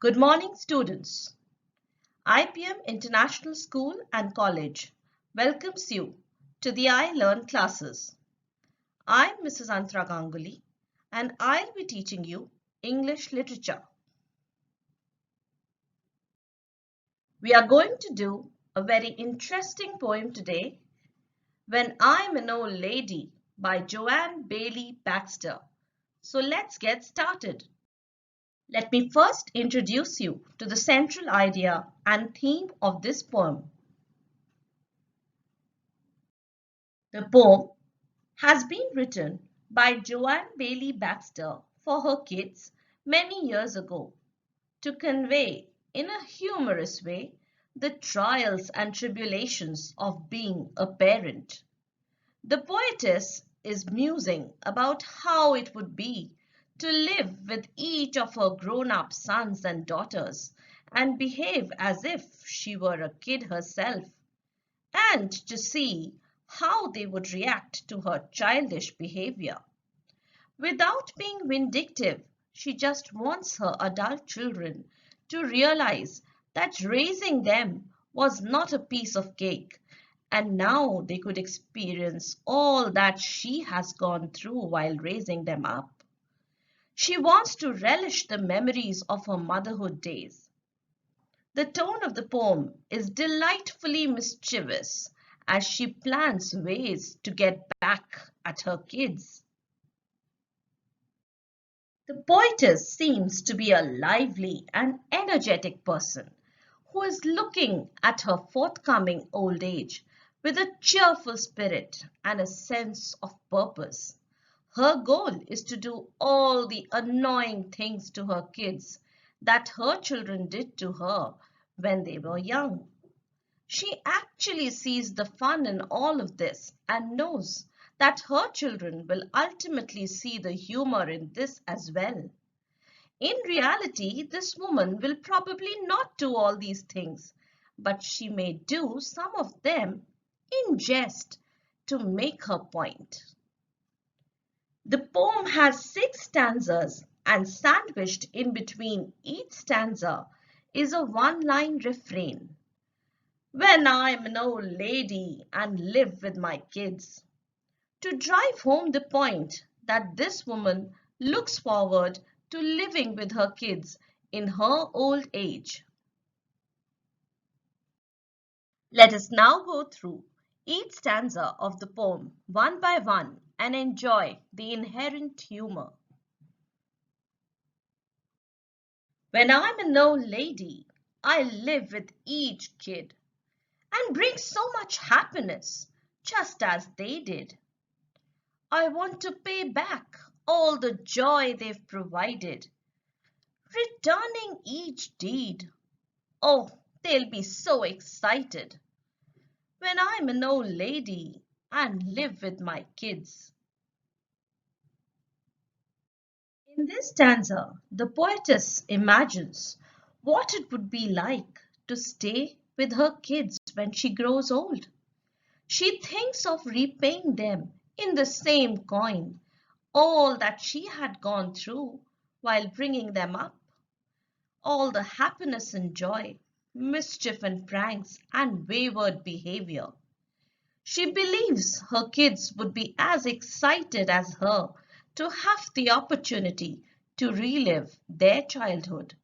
Good morning, students. IPEM International School and College welcomes you to the I Learn classes. I'm Mrs. Antara Ganguly and I'll be teaching you English literature. We are going to do a very interesting poem today, When I'm an Old Lady by Joanne Baxter. So let's get started. Let me first introduce you to the central idea and theme of this poem. The poem has been written by Joanne Baxter for her kids many years ago to convey in a humorous way the trials and tribulations of being a parent. The poetess is musing about how it would be to live with each of her grown-up sons and daughters and behave as if she were a kid herself, and to see how they would react to her childish behavior. Without being vindictive, she just wants her adult children to realize that raising them was not a piece of cake, and now they could experience all that she has gone through while raising them up. She wants to relish the memories of her motherhood days. The tone of the poem is delightfully mischievous as she plans ways to get back at her kids. The poetess seems to be a lively and energetic person who is looking at her forthcoming old age with a cheerful spirit and a sense of purpose. Her goal is to do all the annoying things to her kids that her children did to her when they were young. She actually sees the fun in all of this and knows that her children will ultimately see the humor in this as well. In reality, this woman will probably not do all these things, but she may do some of them in jest to make her point. The poem has 6 stanzas, and sandwiched in between each stanza is a one-line refrain. When I'm an old lady and live with my kids. To drive home the point that this woman looks forward to living with her kids in her old age. Let us now go through each stanza of the poem one by one and enjoy the inherent humor. When I'm an old lady, I live with each kid and bring so much happiness, just as they did. I want to pay back all the joy they've provided, returning each deed. Oh, they'll be so excited when I'm an old lady and live with my kids. In this stanza, the poetess imagines what it would be like to stay with her kids when she grows old. She thinks of repaying them in the same coin all that she had gone through while bringing them up. All the happiness and joy, mischief and pranks and wayward behavior. She believes her kids would be as excited as her to have the opportunity to relive their childhood.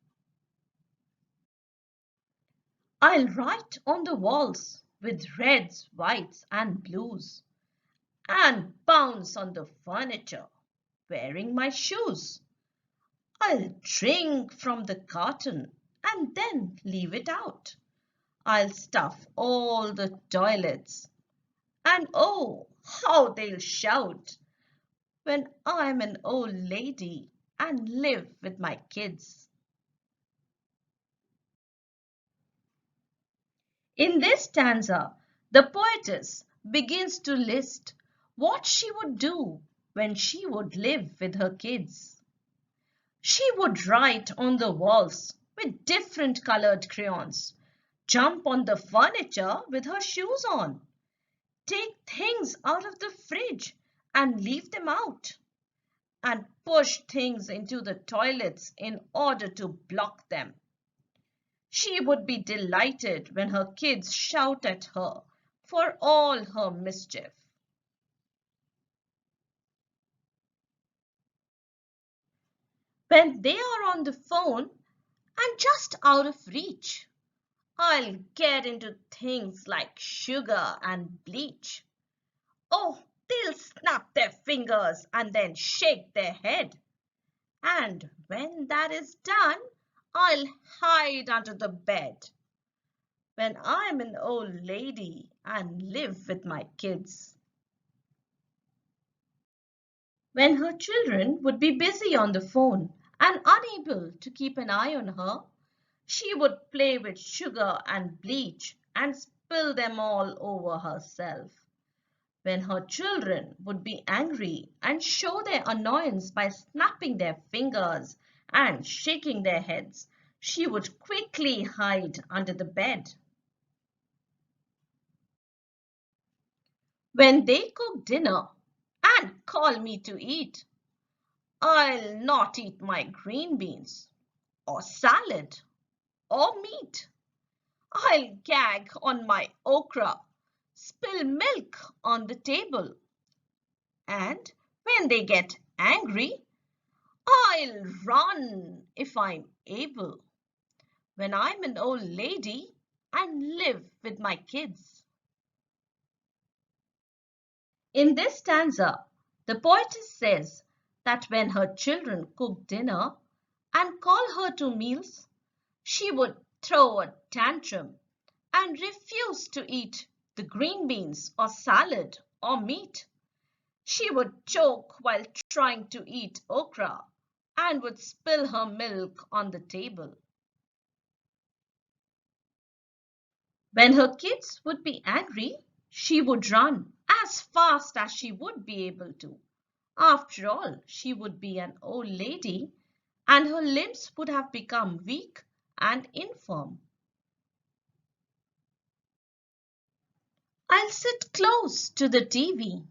I'll write on the walls with reds, whites and blues and bounce on the furniture wearing my shoes. I'll drink from the carton and then leave it out. I'll stuff all the toilets. And oh, how they'll shout when I'm an old lady and live with my kids. In this stanza, the poetess begins to list what she would do when she would live with her kids. She would write on the walls with different colored crayons, jump on the furniture with her shoes on, take things out of the fridge and leave them out, and push things into the toilets in order to block them. She would be delighted when her kids shout at her for all her mischief. When they are on the phone and just out of reach, I'll get into things like sugar and bleach. Oh, they'll snap their fingers and then shake their head. And when that is done, I'll hide under the bed. When I'm an old lady and live with my kids. When her children would be busy on the phone and unable to keep an eye on her, she would play with sugar and bleach and spill them all over herself. When her children would be angry and show their annoyance by snapping their fingers and shaking their heads, she would quickly hide under the bed. When they cook dinner and call me to eat, I'll not eat my green beans or salad or meat. I'll gag on my okra, spill milk on the table, and when they get angry, I'll run if I'm able. When I'm an old lady and live with my kids. In this stanza, the poetess says that when her children cook dinner and call her to meals, she would throw a tantrum and refuse to eat the green beans or salad or meat. She would choke while trying to eat okra and would spill her milk on the table. When her kids would be angry, she would run as fast as she would be able to. After all, she would be an old lady and her limbs would have become weak and infirm. I'll sit close to the TV.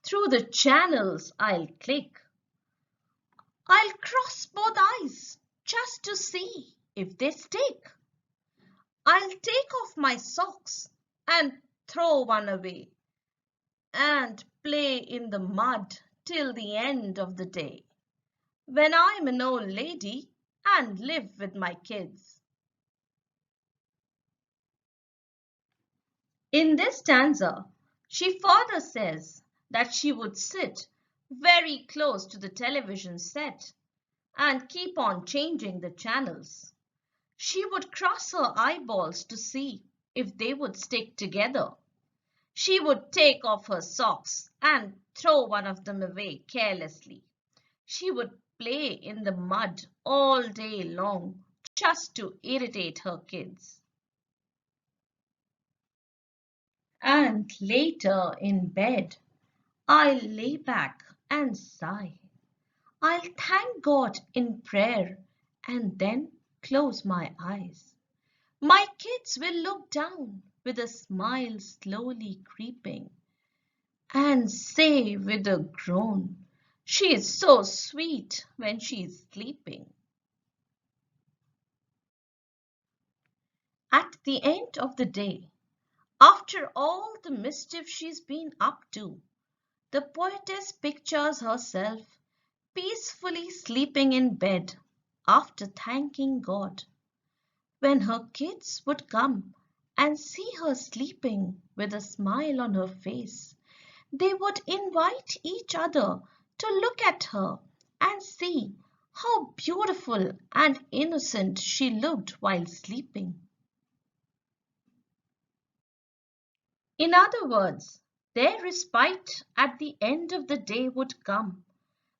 Through the channels I'll click. I'll cross both eyes just to see if they stick. I'll take off my socks and throw one away and play in the mud till the end of the day. When I'm an old lady and live with my kids. In this stanza, she further says that she would sit very close to the television set and keep on changing the channels. She would cross her eyeballs to see if they would stick together. She would take off her socks and throw one of them away carelessly. She would play in the mud all day long just to irritate her kids. And later in bed, I'll lay back and sigh. I'll thank God in prayer and then close my eyes. My kids will look down with a smile slowly creeping and say with a groan, "She is so sweet when she is sleeping." At the end of the day, after all the mischief she's been up to, the poetess pictures herself peacefully sleeping in bed after thanking God. When her kids would come and see her sleeping with a smile on her face, they would invite each other to look at her and see how beautiful and innocent she looked while sleeping. In other words, their respite at the end of the day would come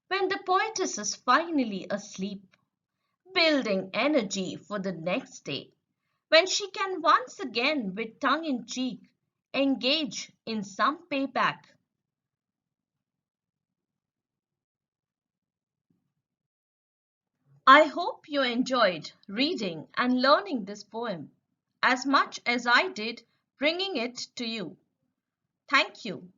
when the poetess is finally asleep, building energy for the next day, when she can once again, with tongue in cheek, engage in some payback. I hope you enjoyed reading and learning this poem as much as I did bringing it to you. Thank you.